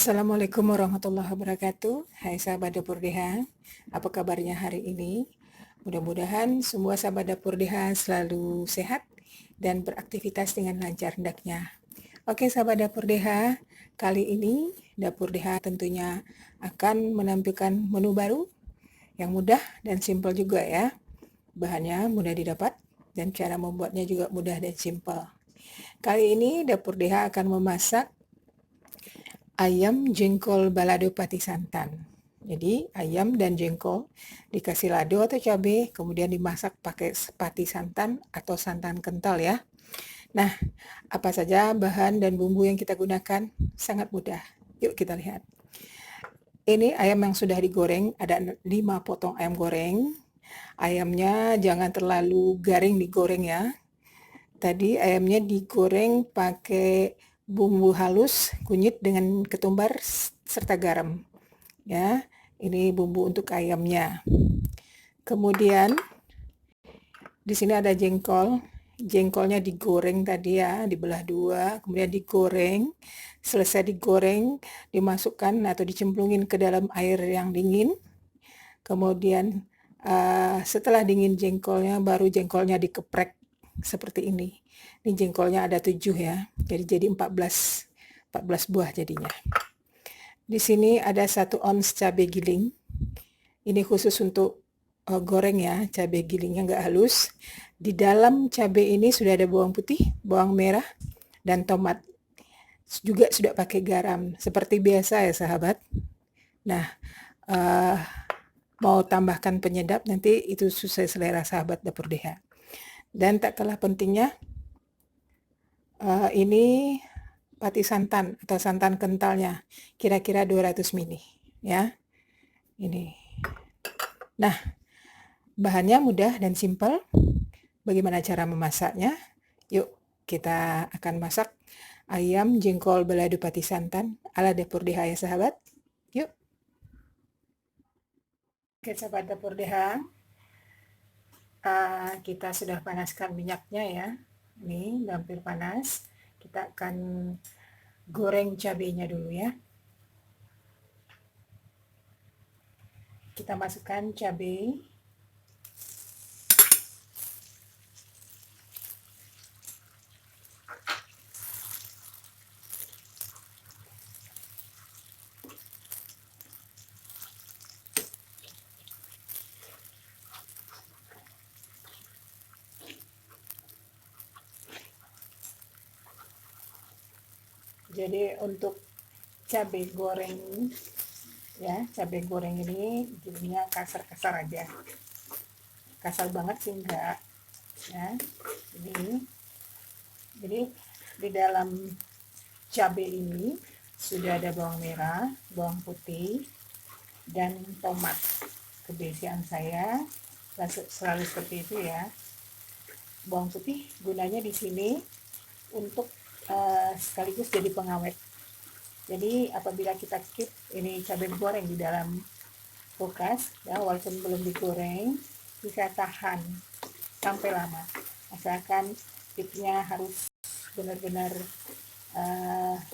Assalamualaikum warahmatullahi wabarakatuh. Hai sahabat Dapur DH, apa kabarnya hari ini? Mudah-mudahan semua sahabat Dapur DH selalu sehat dan beraktivitas dengan lancar hendaknya. Oke sahabat Dapur DH, kali ini Dapur DH tentunya akan menampilkan menu baru yang mudah dan simpel juga ya. Bahannya mudah didapat dan cara membuatnya juga mudah dan simpel. Kali ini Dapur DH akan memasak ayam jengkol balado pati santan. Jadi ayam dan jengkol dikasih lado atau cabai, kemudian dimasak pakai pati santan atau santan kental ya. Nah, apa saja bahan dan bumbu yang kita gunakan? Sangat mudah. Yuk kita lihat. Ini ayam yang sudah digoreng, ada 5 potong ayam goreng. Ayamnya jangan terlalu garing digoreng ya. Tadi ayamnya digoreng pakai bumbu halus, kunyit dengan ketumbar serta garam. Ya, ini bumbu untuk ayamnya. Kemudian di sini ada jengkol. Jengkolnya digoreng tadi ya, dibelah dua, kemudian digoreng. Selesai digoreng, dimasukkan atau dicemplungin ke dalam air yang dingin. Kemudian setelah dingin jengkolnya, baru jengkolnya dikeprek seperti ini. Ini jengkolnya ada 7 ya, jadi 14 buah jadinya. Di sini ada 1 ons cabai giling. Ini khusus untuk goreng ya, cabai gilingnya nggak halus. Di dalam cabai ini sudah ada bawang putih, bawang merah, dan tomat. Juga sudah pakai garam, seperti biasa ya sahabat. Nah, mau tambahkan penyedap nanti itu sesuai selera sahabat Dapur DH. Dan tak kalah pentingnya, ini pati santan atau santan kentalnya, kira-kira 200 ml ya. Ini. Nah, bahannya mudah dan simpel. Bagaimana cara memasaknya? Yuk, kita akan masak ayam jengkol balado pati santan ala Dapur DH ya sahabat. Yuk. Oke sahabat Dapur DH, kita sudah panaskan minyaknya ya. Ini hampir panas. Kita akan goreng cabenya dulu ya. Kita masukkan cabai. Jadi untuk cabai goreng ya, cabai goreng ini jadinya kasar-kasar aja. Kasar banget sih enggak ya. Jadi di dalam cabai ini sudah ada bawang merah, bawang putih, dan tomat. Kebiasaan saya selalu seperti itu ya. Bawang putih gunanya di sini untuk sekaligus jadi pengawet. Jadi apabila kita keep ini cabai goreng di dalam kulkas ya, walaupun belum digoreng bisa tahan sampai lama, asalkan tipnya harus benar-benar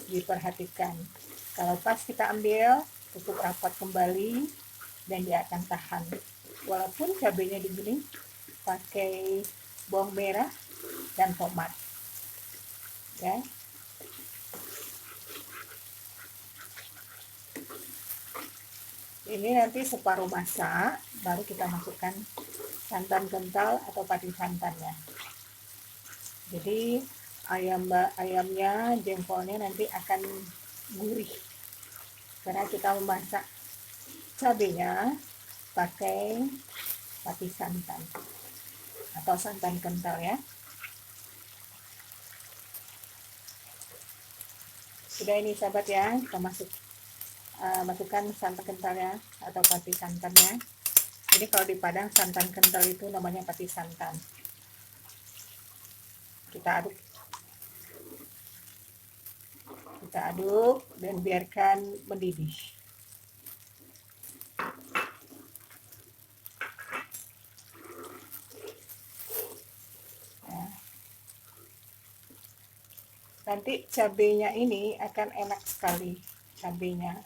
diperhatikan. Kalau pas kita ambil, tutup rapat kembali dan dia akan tahan. Walaupun cabenya digiling pakai bawang merah dan tomat ya. Ini nanti separuh masak, baru kita masukkan santan kental atau pati santannya. Jadi ayamnya, jengkolnya nanti akan gurih karena kita memasak cabenya pakai pati santan atau santan kental ya. Sudah ini sahabat ya, kita masukkan santan kentalnya atau pati santannya. Jadi kalau di Padang santan kental itu namanya pati santan. Kita aduk dan biarkan mendidih. Nanti cabenya ini akan enak sekali cabenya.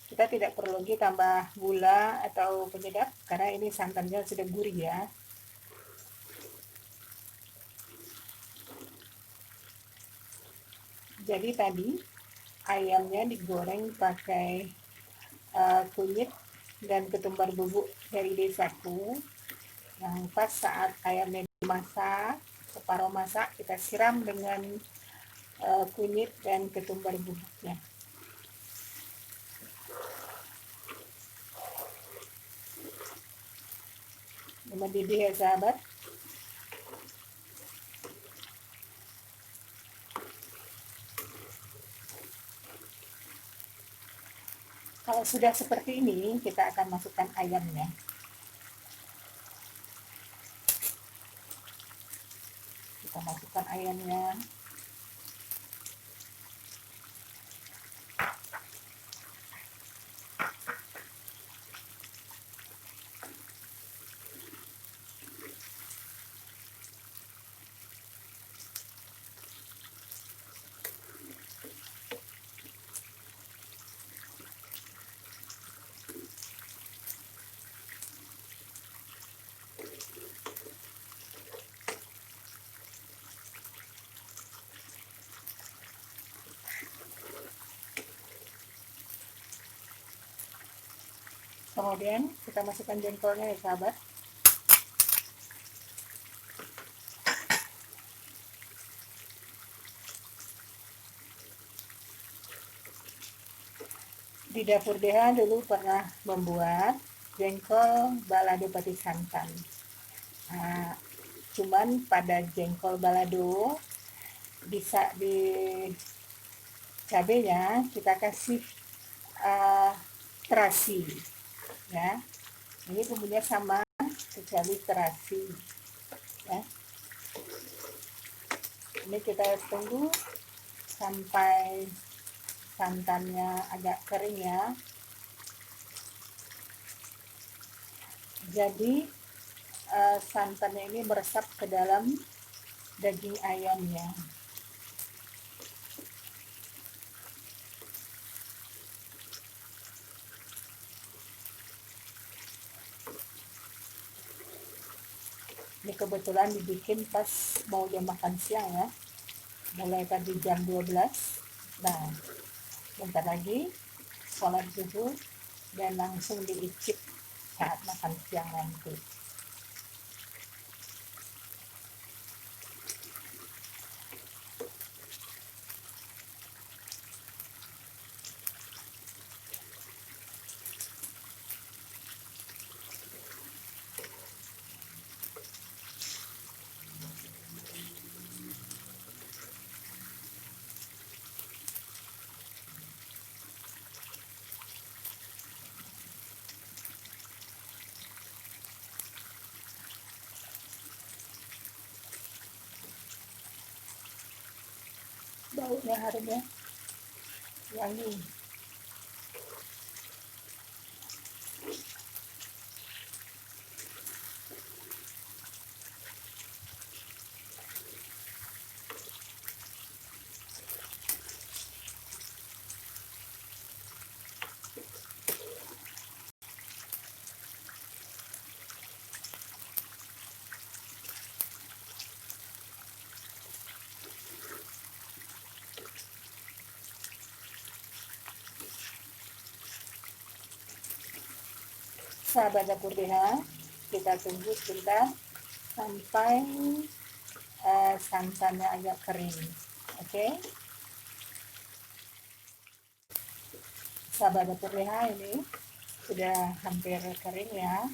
Kita tidak perlu lagi tambah gula atau penyedap karena ini santannya sudah gurih ya. Jadi tadi ayamnya digoreng pakai kunyit dan ketumbar bubuk dari desaku. Yang pas saat ayamnya dimasak, separuh masak, kita siram dengan kunyit dan ketumbar bubuknya. Mendidih ya sahabat. Kalau sudah seperti ini, kita akan masukkan ayamnya. Kita masukkan ayamnya. Kemudian kita masukkan jengkolnya ya sahabat. Di dapur DH dulu pernah membuat jengkol balado pati santan. Nah, cuman pada jengkol balado bisa di cabenya kita kasih terasi ya. Ini bumbunya sama kecuali terasi ya. Ini kita tunggu sampai santannya agak kering ya. Jadi santannya ini meresap ke dalam daging ayamnya. Ini kebetulan dibikin pas mau jam makan siang ya. Mulai tadi jam 12. Nah, bentar lagi sholat zuhur dan langsung diicip saat makan siang nanti. Baunya harumnya wangi. Sahabat dapur DH, kita tunggu sebentar sampai santannya agak kering. Oke. Sahabat dapur DH, ini sudah hampir kering ya.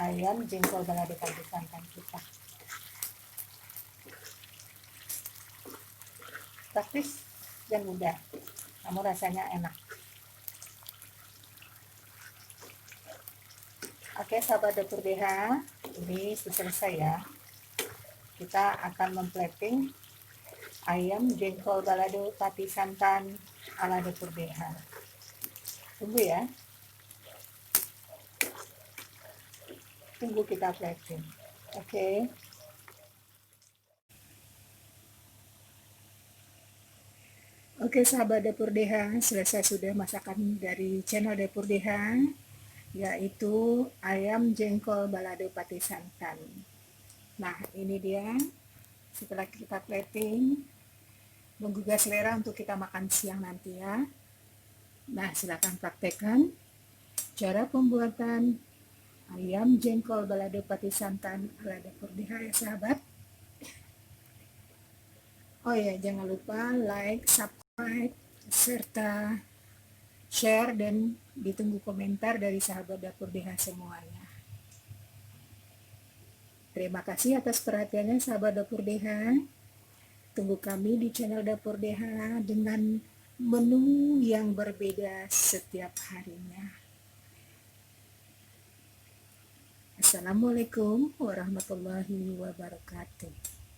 Ayam jengkol balado pati santan kita. Praktis dan mudah, namun rasanya enak. Oke sahabat dapur DH, ini sudah selesai ya. Kita akan memplating ayam jengkol balado pati santan ala dapur DH. Tunggu ya. Tunggu kita plating. Oke. Oke sahabat Dapur DH, selesai sudah masakan dari channel Dapur DH, yaitu ayam jengkol balado pati santan. Nah ini dia, setelah kita plating, menggugah selera untuk kita makan siang nanti ya. Nah silakan praktekkan cara pembuatan ayam jengkol balado pati santan ala Dapur DH ya sahabat. Oh ya, jangan lupa like, subscribe, serta share, dan ditunggu komentar dari sahabat Dapur DH semuanya. Terima kasih atas perhatiannya sahabat Dapur DH. Tunggu kami di channel Dapur DH dengan menu yang berbeda setiap harinya. Assalamualaikum warahmatullahi wabarakatuh.